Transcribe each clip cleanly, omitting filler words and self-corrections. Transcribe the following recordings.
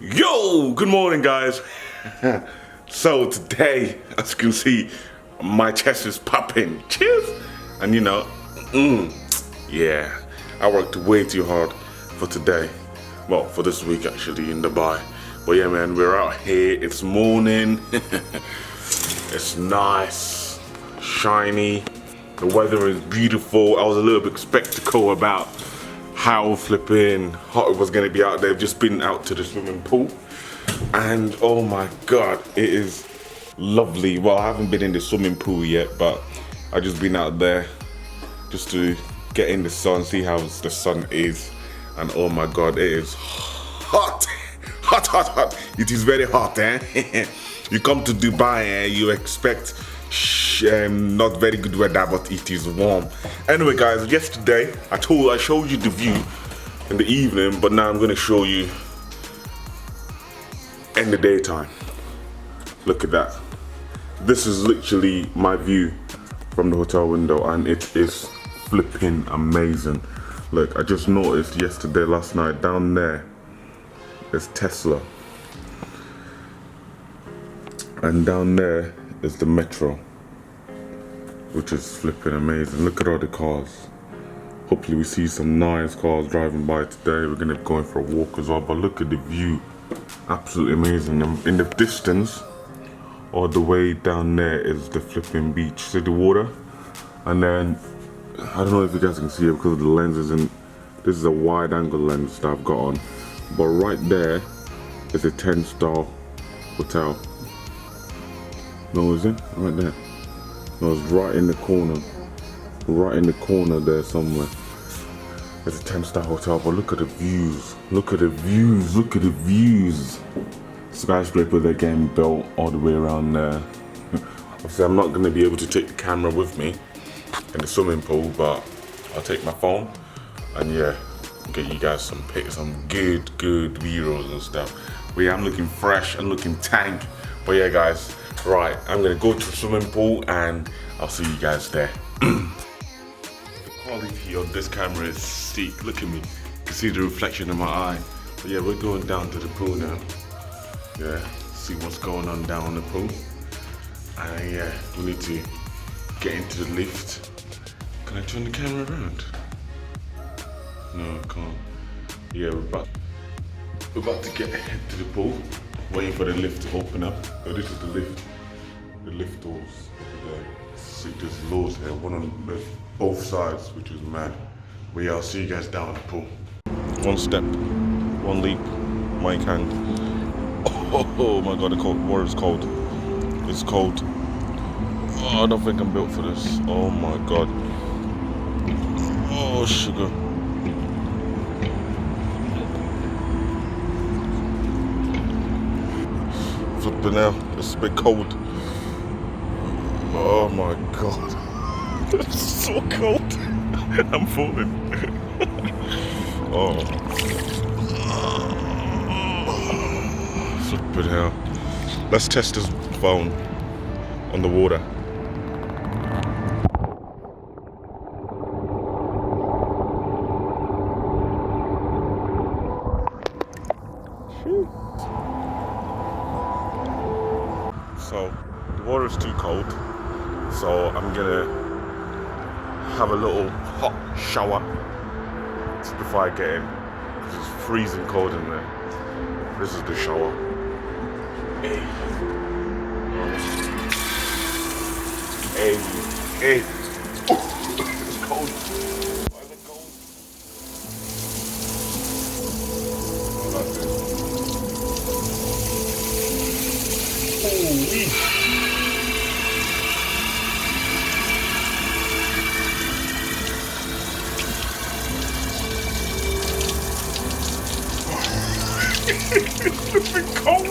Yo, good morning, guys. So today, as you can see, my chest is popping. Cheers. And you know, yeah, I worked way too hard for today. Well, for this week actually in Dubai. But yeah, man, we're out here. It's morning. It's nice, shiny. The weather is beautiful. I was a little bit skeptical about how flipping hot it was gonna be out there. I've just been out to the swimming pool and oh my god, it is lovely. Well, I haven't been in the swimming pool yet, but I've just been out there just to get in the sun, see how the sun is, and oh my god, it is hot. Hot. It is very hot, eh? You come to Dubai, you expect not very good weather, but it is warm. Anyway, guys, yesterday I showed you the view in the evening, but now I'm going to show you in the daytime. Look at that. This is literally my view from the hotel window, and it is flipping amazing. Look, I just noticed last night, down there is Tesla, and down there is the metro, which is flipping amazing. Look at all the cars. Hopefully we see some nice cars driving by today. We're gonna be going for a walk as well, but look at the view. Absolutely amazing. In the distance, all the way down there is the flipping beach. See the water? And then, I don't know if you guys can see it because of the lenses, and this is a wide angle lens that I've got on. But right there is a 10-star hotel. No, is it? Right there. No, it's right in the corner. Right in the corner there somewhere. There's a 10-star hotel, but look at the views. Look at the views. Look at the views. Skyscraper, they're getting built all the way around there. Obviously, I'm not going to be able to take the camera with me in the swimming pool, but I'll take my phone and yeah, get you guys some pics, some good B-rolls and stuff. But yeah, I'm looking fresh and looking tank. But yeah, guys, right, I'm gonna go to the swimming pool and I'll see you guys there. The quality of this camera is sick. Look at me. You can see the reflection in my eye. But yeah, we're going down to the pool now. Yeah, see what's going on down the pool. And yeah, we need to get into the lift. Can I turn the camera around? No, I can't. Yeah, we're about to get to the pool, waiting for the lift to open up. Oh, this is the lift doors over there. See, there's loads here, one on both sides, which is mad. But yeah, I'll see you guys down at the pool. One step, one leap, Mike hand. Oh my god, the water's cold. It's cold. Oh, I don't think I'm built for this. Oh my god. Oh, sugar. Flipping out, it's a bit cold. Oh my god. It's so cold. I'm falling. Oh. Flipping out. Let's test this phone on the water. So the water is too cold, so I'm gonna have a little hot shower before I get in, because it's freezing cold in there. This is the shower. Hey. It's cold. Why is it cold? That's it. Holy. It's been cold.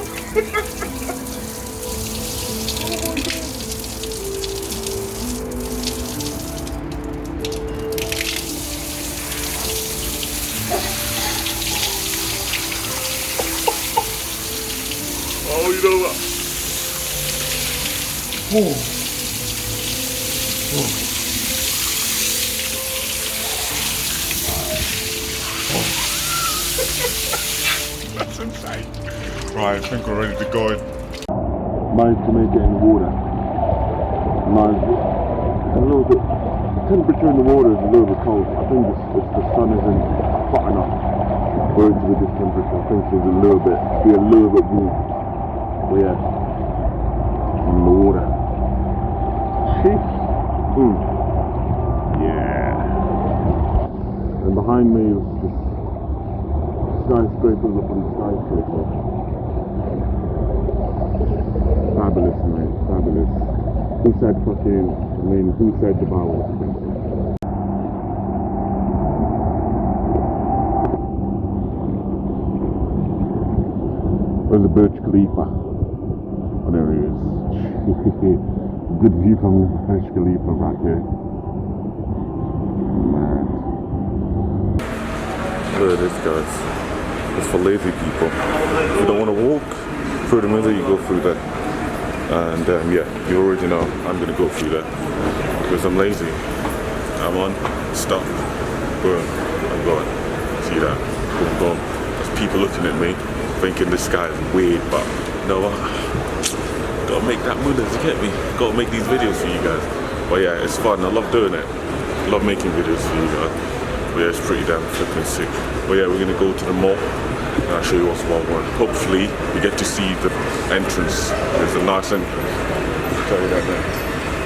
Oh, you know what? Oh. Oh. It's insane. Right, I think we're ready to go in. Managed to make it in the water. Nice. A little bit. The temperature in the water is a little bit cold. I think it's the sun isn't hot enough for it to be this temperature. I think it's a little bit warm. But yeah, in the water. Sheesh. Yeah. And behind me is this skyscrapers up on the skyscraper. Fabulous, mate, fabulous. Who said Dubai was the best? Where's the Burj Khalifa? Oh, there he is. Good view from Burj Khalifa back here. Man. Look at this, guys. It's for lazy people. If you don't want to walk through the middle, you go through that. And yeah, you already know I'm gonna go through that because I'm lazy. I'm on, stop, boom, I'm going. See that? Boom, boom. There's people looking at me, thinking this guy is weird, but you know what? Gotta make that moolah, you get me? Gotta make these videos for you guys. But yeah, it's fun. I love doing it. I love making videos for you guys. But yeah, it's pretty damn flipping sick. But yeah, we're gonna go to the mall. And I'll show you what's going on. Hopefully, you get to see the entrance. There's a nice entrance. I'll tell you that now.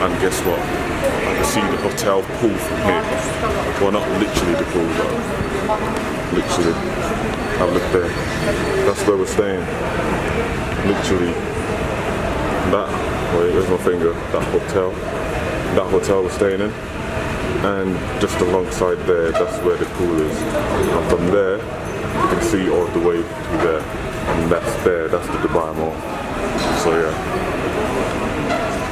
And guess what? I can see the hotel pool from here. Well, not literally the pool, but literally. Have a look there. That's where we're staying. Literally. That. Wait, where's my finger? That hotel we're staying in. And just alongside there, that's where the pool is. And from there, you can see all the way to there, and that's the Dubai Mall. So yeah,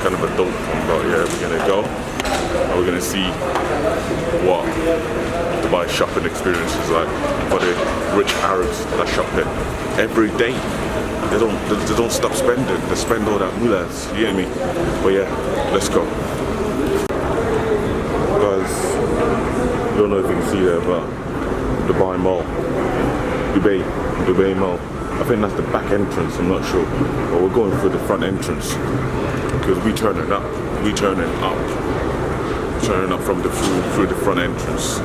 kind of a dope one, but yeah, we're gonna go and we're gonna see what Dubai shopping experience is like for the rich Arabs that shop here every day. They don't stop spending. They spend all that mullahs. You hear me? But yeah, let's go, guys. I don't know if you can see there, but Dubai Mall. Dubai Mall. I think that's the back entrance, I'm not sure. But we're going through the front entrance because we turning up. Turning up from through the front entrance.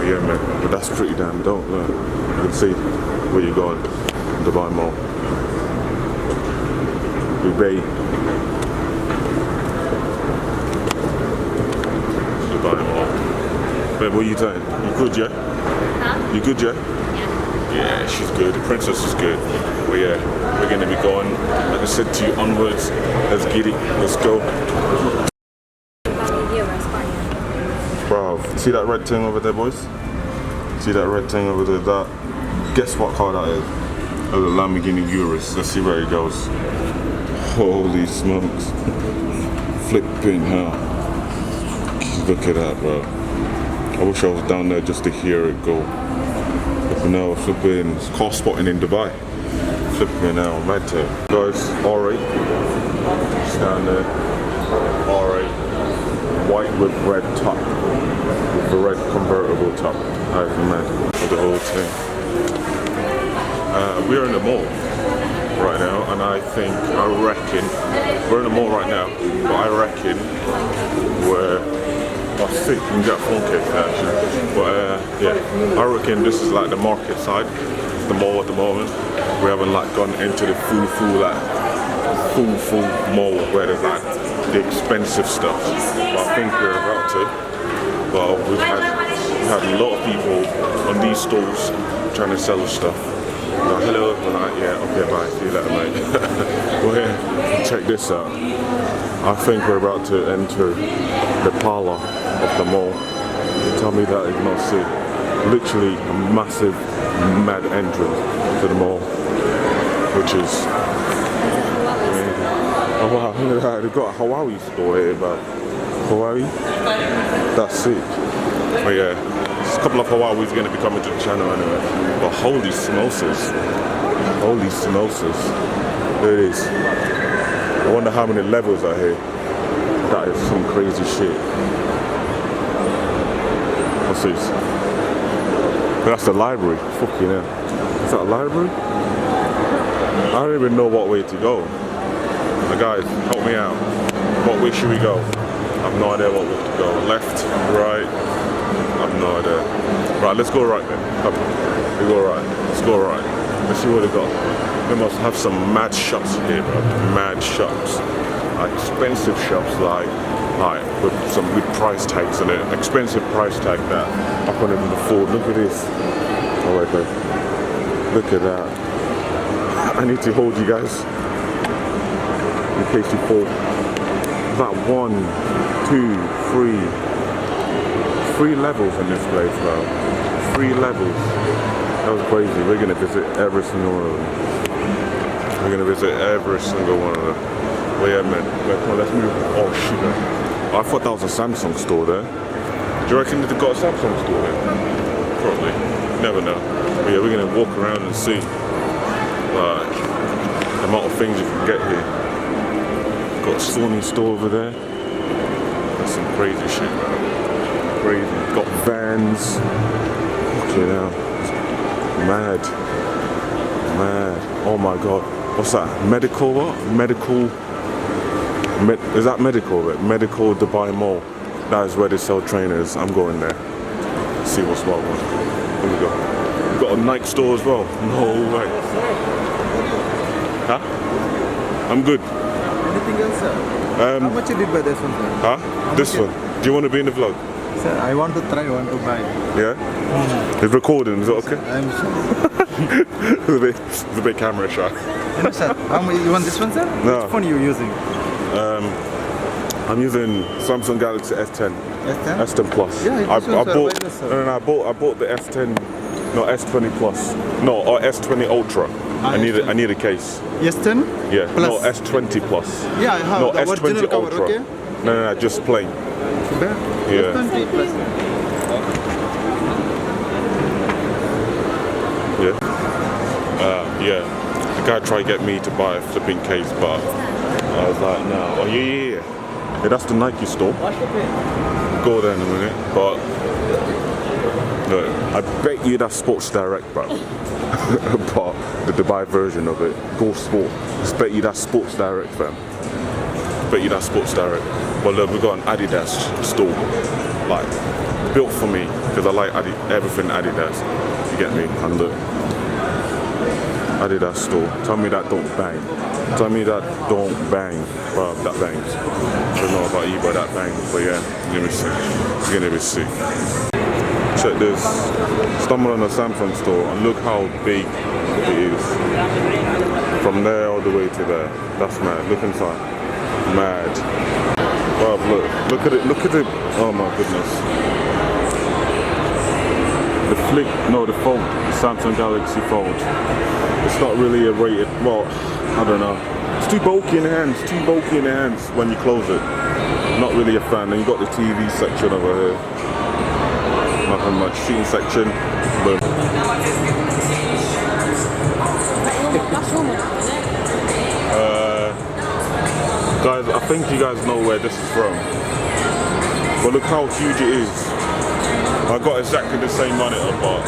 Yeah, man. But that's pretty damn dope. Look. You can see where you're going. Dubai Mall. Dubai Mall. Babe, what are you doing? You good, yeah? Huh? You good, yeah? Yeah, she's good. The princess is good. But yeah, we're gonna be going, like I said to you, onwards. Let's get it. Let's go. Bro, see that red thing over there, boys? See that red thing over there? That. Guess what car that is? Oh, the Lamborghini Urus. Let's see where it goes. Holy smokes! Flipping hell! Look at that, bro. I wish I was down there just to hear it go. No, flipping car spotting in Dubai. Flipping out, right there. Guys, R8. It's down there. R8. White with red top. With a red convertible top. That's mad. For the whole thing. We're in the mall right now, and I reckon, we're in the mall right now, but I reckon I think you can get a phone case actually, but yeah, I reckon this is like the market side, the mall at the moment. We haven't like gone into the full mall where there's like the expensive stuff, but I think we're about to. But we've had a lot of people on these stalls trying to sell us stuff. Like, hello, we're like, yeah, okay, bye, see you later, mate. Well, here, check this out. I think we're about to enter the parlor of the mall. Tell me that is not sick. Literally a massive, mad entrance to the mall, which is. Oh wow, look at that. They've got a Huawei store here, but Huawei? That's sick. But yeah, a couple of Huawei's going to be coming to the channel anyway. But holy samosas. Holy samosas. There it is. I wonder how many levels are here. That is some crazy shit. What's this? That's the library. Fucking hell. Is that a library? I don't even know what way to go. Now guys, help me out. What way should we go? I have no idea what way to go. Left, right. I have no idea. Right, let's go right then. Come. We go right. Let's go right. Let's see what they got. They must have some mad shops here, bro. Mad shops. Like expensive shops, like with some good price tags on it. Expensive price tag that I can't even afford. Look at this. Oh wait, wait. Look at that. I need to hold you guys in case you fall. That 1, 2, 3. 3 levels in this place, bro. 3 levels. That was crazy. We're gonna visit every single one of them. We're gonna visit every single one of them. Well, yeah, man. Come on, let's move. Oh, shit, man. I thought that was a Samsung store there. Do you reckon they've got a Samsung store there? Probably. Never know. But yeah, we're gonna walk around and see like the amount of things you can get here. Got a Sony store over there. That's some crazy shit, man. Crazy. Got Vans. You know, mad. Oh my god. What's that? Medical what? Is that medical? Medical Dubai Mall. That is where they sell trainers. I'm going there. See what's what. Here we go. We've got a Nike store as well. No way. Huh? I'm good. Anything else, sir? How much you did buy this one, sir? Huh? This one. Do you want to be in the vlog? Sir, I want to try, want to buy. Yeah? It's recording, is it okay? I'm sure. It's a bit camera shy. No, sir. You want this one, sir? No. Which phone are you using? I'm using Samsung Galaxy S10. S10? S10 Plus. Yeah, I this one, sir. bought. Why this, sir? No, I bought the S10. No, S20 Plus. No, or S20 Ultra. I need a case. S10? Yeah. Plus. No, S20 Plus. Yeah, I have No, the S20 original cover, Ultra. okay? No, just plain. Yeah. S20 plus. Yeah. Yeah. The guy tried to get me to buy a flipping case, but I was like, no. Oh yeah. Yeah, that's the Nike store. Go there in a minute, but no, I bet you that's Sports Direct, bro. But the Dubai version of it, Go Sport. I bet you that's Sports Direct, fam. Bet you that's Sports Direct. But look, we got an Adidas store, like built for me because I like everything Adidas. You get me? And look, Adidas store. Tell me that don't bang. Tell me that don't bang. Well, that bangs. I don't know about you, but that bangs. But yeah, let me see. It's gonna be sick. Check this. Stumble on a Samsung store and look how big it is. From there all the way to there. That's mad. Look inside. Mad. Wow, look at it. Look at it. Oh my goodness. The Flip, no, the Fold, the Samsung Galaxy Fold. It's not really a rated, well, I don't know. It's too bulky in the hands, when you close it. Not really a fan. And you got the TV section over here. Nothing much. Seating section. Boom. Guys, I think you guys know where this is from. But look how huge it is. I got exactly the same monitor, but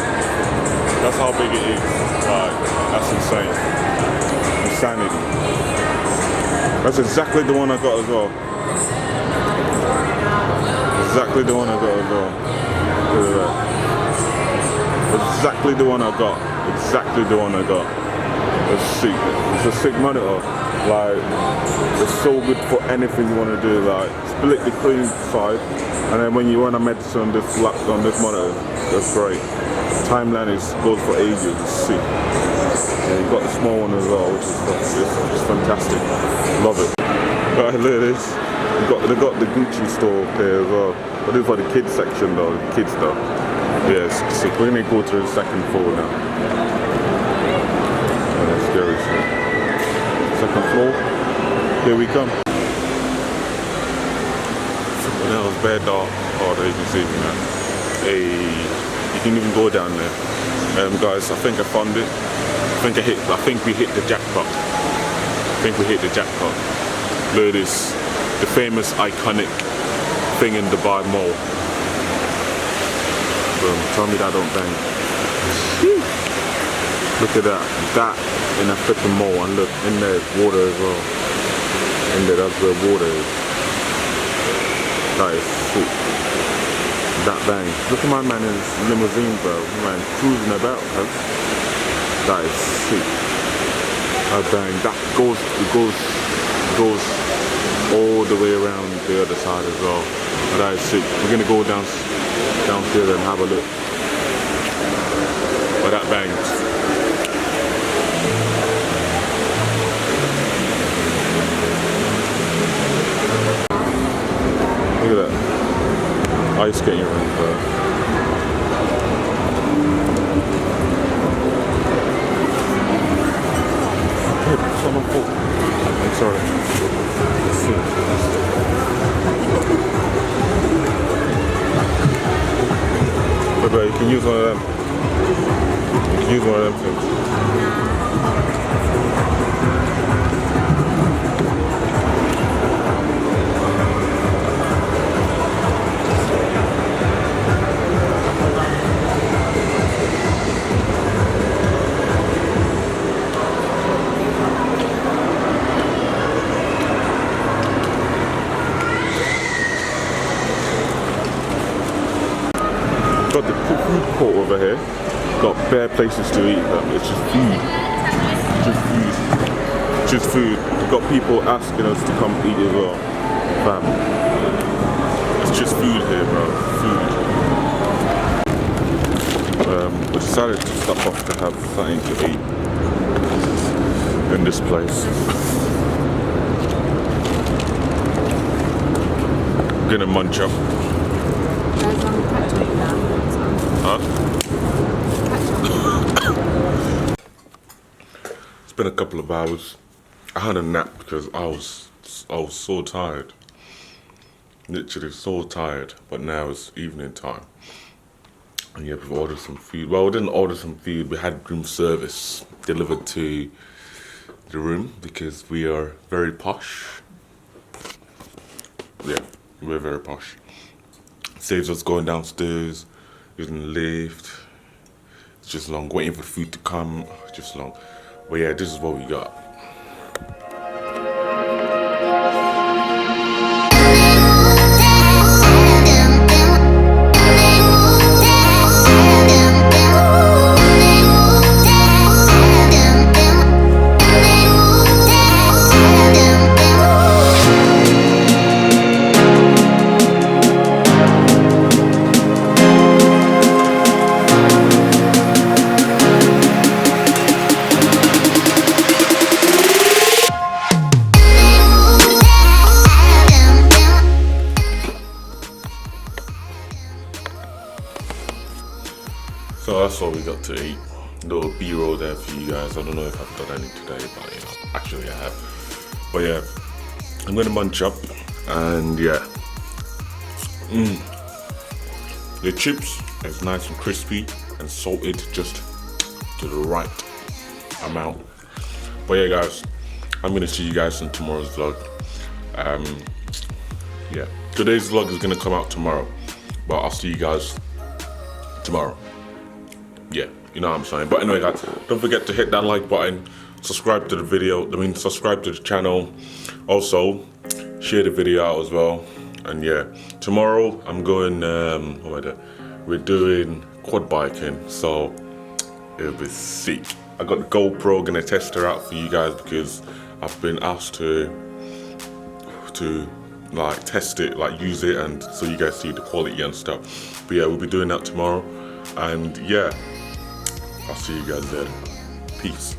that's how big it is. Like, that's insane. Insanity. That's exactly the one I got as well. Exactly the one I got as well. Look at that. Exactly the one I got. Exactly the one I got. It's sick. It's a sick monitor. Like, it's so good for anything you want to do. Like, split the screen side, and then when you want to medicine on this monitor, that's great. Timeline goes for ages. It's sick. Yeah, you got the small one as well, which is fantastic. Love it. Right, look at this. They got the Gucci store up here as well. But this is for the kids section though, the kids stuff. Yeah, it's sick. We're gonna go to the second floor now. Oh, that's scary shit. Second floor. Here we come. Well, that was bare dark. Oh, there you can see me now. Hey, you can even go down there. Guys, I think I found it. I think we hit the jackpot. Look at this. The famous iconic thing in Dubai Mall. Boom. Tell me that don't bang. Look at that. That in a flipping mole, and look, in there's water as well. In there, that's where water is. That is sick. That bang. Look at my man in his limousine, bro. Man, cruising about, cuz. That is sick. That bang. That goes all the way around the other side as well. That is sick. We're gonna go downstairs and have a look. But that bangs. Look at that. Ice skating rink, bro. Hey, someone pulled. I'm sorry. Let's see. But bro, you can use one of them. You can use one of them things. Got the food court over here. Got bare places to eat. It's just food. Just food. We've got people asking us to come eat as well. Fam. It's just food here, bro. Food. We decided to stop off to have something to eat in this place. Gonna munch up. Huh? It's been a couple of hours. I had a nap because I was so tired. Literally so tired. But now it's evening time. And yeah, we've ordered some food. Well, we didn't order some food. We had room service delivered to the room because we are very posh. Yeah, we're very posh. Saves us going downstairs, using the lift. It's just long, waiting for food to come, just long. But yeah, this is what we got. So that's what we got to eat. Little B-roll there for you guys. I don't know if I've done any today, but you know, actually I have. But yeah, I'm gonna munch up and yeah. The chips is nice and crispy and salted just to the right amount. But yeah guys, I'm gonna see you guys in tomorrow's vlog. Yeah, today's vlog is gonna come out tomorrow, but I'll see you guys tomorrow. Yeah, you know what I'm saying. But anyway guys, don't forget to hit that like button, subscribe to the video, subscribe to the channel. Also, share the video out as well. And yeah, tomorrow I'm going, we're doing quad biking, so it'll be sick. I got the GoPro, gonna test her out for you guys because I've been asked to like test it, like use it, and so you guys see the quality and stuff. But yeah, we'll be doing that tomorrow. And yeah, I'll see you guys there. Peace.